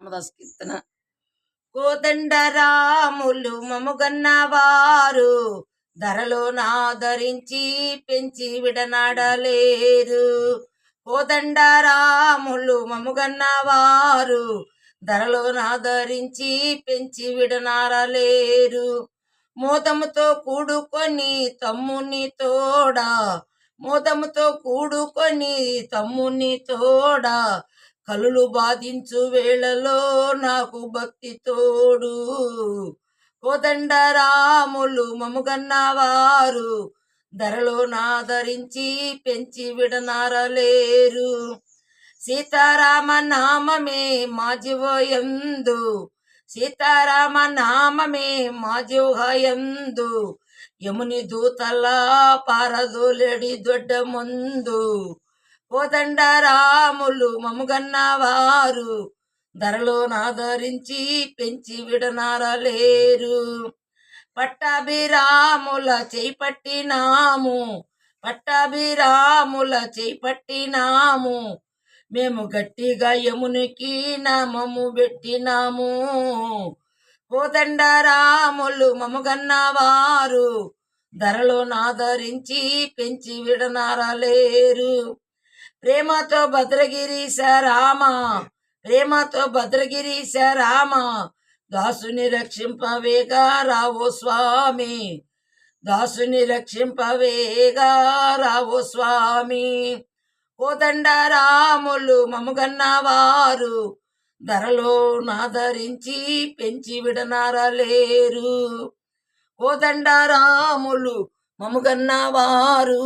రామదాస్ కీర్తన. కోదండరాములు మముగన్నవారు ధరలో నాదరించి పెంచి విడనాడలేరు. కోదండరాములు మముగన్నవారు ధరలో నాదరించి పెంచి విడనాడలేరు. మోదముతో కూడుకొని తమ్ముని తోడా, మోదముతో కూడుకొని తమ్ముని తోడా, కలులు బాధించు వేళలో నాకు భక్తి తోడు. కోదండరాములు మముగన్నవారు ధరలో నాదరించి పెంచి విడనారలేరు. సీతారామ నామమే మా జీవయందు, సీతారామ నామమే మా జీవయందు, యముని దూతలా పారదోలెడి దొడ్డ ముందు. కోదండరాములు మముగన్నవారు ధరలో నాదరించి పెంచి విడనారలేరు. పట్టాభిరాముల చేపట్టినాము, పట్టాభిరాముల చేపట్టినాము, మేము గట్టిగా యమునికి నామము పెట్టినాము. కోదండరాములు మముగన్నవారు ధరలో నాదరించి పెంచి విడనారలేరు. ప్రేమతో భద్రగిరీశ రామ, ప్రేమతో భద్రగిరీశ రామ, దాసుని రక్షింపవేగా రావో స్వామి, దాసుని రక్షింపవేగా రావో స్వామి. కోదండరాములు మముగన్నవారు ధరలో నాదరించి పెంచి విడనారలేరు. కోదండరాములు మముగన్నవారు.